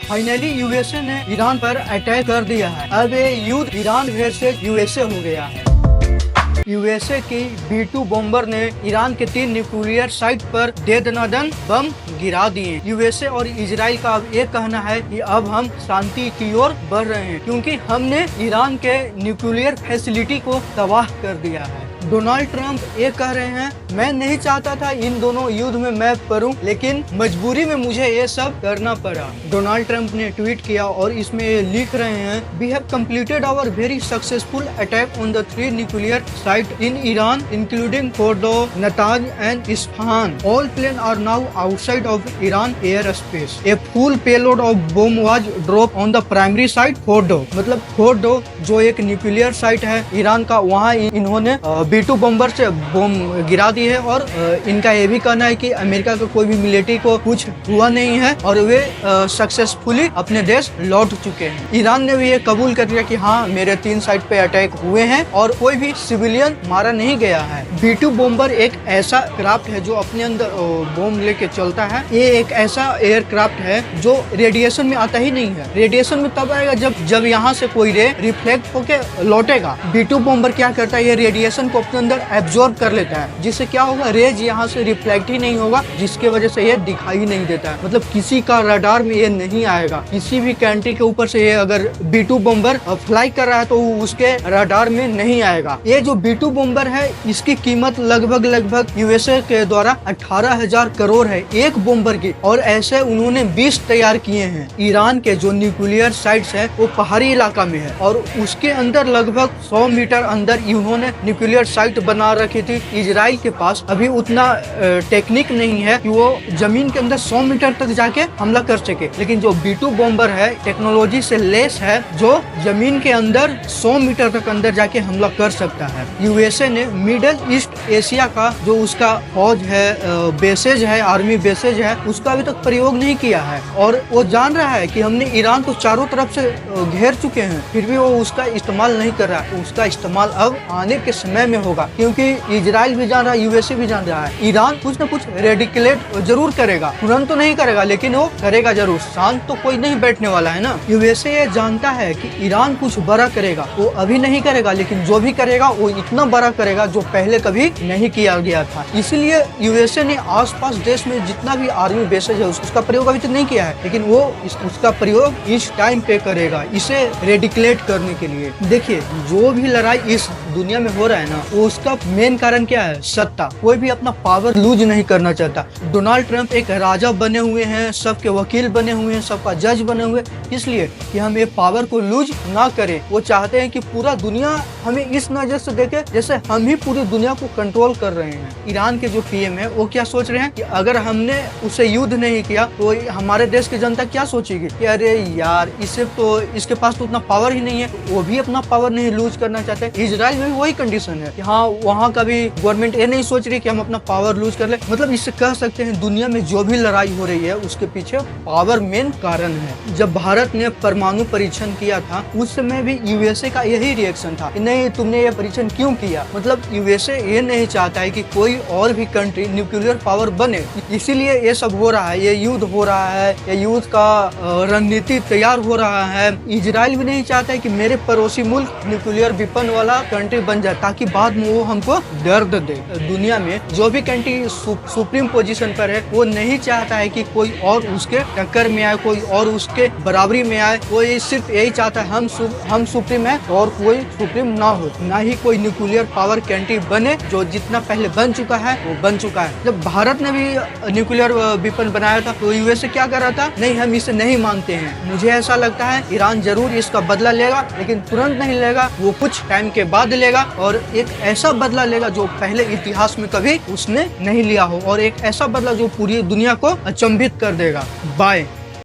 Finally USA ने Iran पर attack कर दिया है। अब ये युद्ध ईरान वर्सेस यूएसए हो गया है। यूएसए की B-2 बॉम्बर ने ईरान के 3 न्यूक्लियर साइट पर दे दनादन बम गिरा दिए। यूएसए और इजराइल का अब ये कहना है कि अब हम शांति की ओर बढ़ रहे हैं, क्योंकि हमने ईरान के न्यूक्लियर फैसिलिटी को तबाह कर दिया है। डोनाल्ड ट्रंप ये कह रहे हैं, मैं नहीं चाहता था इन दोनों युद्ध में मैं पड़ूं, लेकिन मजबूरी में मुझे ये सब करना पड़ा। डोनाल्ड ट्रंप ने ट्वीट किया और इसमें ये लिख रहे हैं, we have completed our very successful attack on the 3 nuclear site in Iran including Fordow, Natanz and Isfahan. All plane are now outside of Iran air space. A full payload of bomb was drop on the primary site Fordow. मतलब Fordow जो एक nuclear site है Iran का, वहाँ इन्होंने B-2 bomber से bomb गिरा दी है। और इनका ये भी कहना है कि अमेरिका का कोई भी मिलिट्री को कुछ हुआ नहीं है और वे सक्सेसफुली अपने देश लौट चुके हैं। ईरान ने भी ये कबूल कर लिया कि हाँ, मेरे 3 साइट पे अटैक हुए हैं और कोई भी सिविलियन मारा नहीं गया है। B-2 बॉम्बर एक ऐसा क्राफ्ट है जो अपने अंदर बॉम्ब लेके चलता है। ये एक ऐसा एयरक्राफ्ट है जो रेडिएशन में आता ही नहीं है। रेडिएशन में तब आएगा जब यहाँ से कोई रे रिफ्लेक्ट होके लौटेगा। B-2 बॉम्बर क्या करता है, ये रेडिएशन को अपने अंदर एब्जॉर्ब कर लेता है, जिससे क्या होगा, रेज यहाँ से रिफ्लेक्ट ही नहीं होगा, जिसके वजह से ये दिखाई नहीं देता है। मतलब किसी का रडार में ये नहीं आएगा। किसी भी कंट्री के ऊपर से ये अगर B-2 बॉम्बर फ्लाई कर रहा है तो उसके रडार में नहीं आएगा। ये जो B-2 बॉम्बर है, इसकी कीमत लगभग यूएसए के द्वारा 18,000 करोड़ है एक बॉम्बर की, और ऐसे उन्होंने 20 तैयार किए हैं। ईरान के जो न्यूक्लियर साइट्स है वो पहाड़ी इलाका में है और उसके अंदर लगभग 100 मीटर अंदर इन्होंने न्यूक्लियर साइट बना रखी थी। इजराइल के पास अभी उतना टेक्निक नहीं है कि वो जमीन के अंदर 100 मीटर तक जाके हमला कर सके, लेकिन जो B-2 बॉम्बर है टेक्नोलॉजी से लेस है, जो जमीन के अंदर 100 मीटर तक अंदर जाके हमला कर सकता है। यूएसए ने मिडिल ईस्ट एशिया का जो उसका फौज है, बेसेज है, आर्मी बेसेज है, उसका अभी तक प्रयोग नहीं किया है और वो जान रहा है कि हमने ईरान को चारों तरफ से घेर चुके हैं, फिर भी वो उसका इस्तेमाल नहीं कर रहा है। उसका इस्तेमाल अब आने के समय में होगा, क्योंकि इजराइल भी जान रहा है, यूएसए भी जान रहा है। ईरान कुछ न कुछ रेडिकुलेट जरूर करेगा, तुरंत तो नहीं करेगा लेकिन वो करेगा जरूर। शांत तो कोई नहीं बैठने वाला है ना। यूएसए ये जानता है कि ईरान कुछ बड़ा करेगा, वो अभी नहीं करेगा, लेकिन जो भी करेगा वो इतना बड़ा करेगा जो पहले कभी नहीं किया गया था। इसीलिए यूएसए ने आसपास देश में जितना भी आर्मी बेसेज है उसका प्रयोग अभी तक नहीं किया है, लेकिन वो उसका प्रयोग इस टाइम पे करेगा, इसे रेडिकुलेट करने के लिए। देखिए, जो भी लड़ाई इस दुनिया में हो रहा है ना, वो उसका मेन कारण क्या है, सत्ता। कोई भी अपना पावर लूज नहीं करना चाहता। डोनाल्ड ट्रंप एक राजा बने हुए हैं, सबके वकील बने हुए हैं, सबका जज बने हुए, इसलिए कि हम ये पावर को लूज ना करें। वो चाहते हैं कि पूरा दुनिया हमें इस नजर से देखे जैसे हम ही पूरी दुनिया को कंट्रोल कर रहे हैं। ईरान के जो पीएम है वो क्या सोच रहे हैं कि अगर हमने उसे युद्ध नहीं किया तो हमारे देश की जनता क्या सोचेगी कि अरे यार, इसके पास तो उतना पावर ही नहीं है। वो भी अपना पावर नहीं लूज करना चाहते। इजराइल में भी वही कंडीशन है कि हाँ, वहाँ का भी गवर्नमेंट ये नहीं सोच रही कि हम अपना पावर लूज कर ले। मतलब इससे कह सकते हैं दुनिया में जो भी लड़ाई हो रही है उसके पीछे पावर मेन कारण है। जब भारत ने परमाणु परीक्षण किया था उस समय भी यूएसए का यही रिएक्शन था कि नहीं, तुमने ये परीक्षण क्यों किया। मतलब यूएसए ये नहीं चाहता है कि कोई और भी कंट्री न्यूक्लियर पावर बने, इसीलिए ये सब हो रहा है, ये युद्ध हो रहा है, ये युद्ध का रणनीति तैयार हो रहा है। इजराइल भी नहीं चाहता है कि मेरे पड़ोसी मुल्क न्यूक्लियर वेपन वाला कंट्री बन जाए, ताकि बाद में वो हमको दर्द दे। दुनिया में जो भी कंट्री सुप्रीम पोजीशन पर है वो नहीं चाहता है कि कोई और उसके टक्कर में आए, कोई और उसके बराबरी में आए। वो ये सिर्फ यही चाहता है हम सुप्रीम है और कोई सुप्रीम ना हो, ना ही कोई न्यूक्लियर पावर कंट्री बने। जो जितना पहले बन चुका है वो बन चुका है। जब भारत ने भी न्यूक्लियर वेपन बनाया था तो यूएसए क्या कर रहा था, नहीं, हम इसे नहीं मानते हैं। मुझे ऐसा लगता है ईरान जरूर इसका बदला लेगा, लेकिन तुरंत नहीं लेगा, वो कुछ टाइम के बाद लेगा और एक ऐसा बदला लेगा जो पहले इतिहास में कभी उसने नहीं लिया हो, और एक ऐसा बदला जो पूरी दुनिया को अचंभित कर देगा। बाय।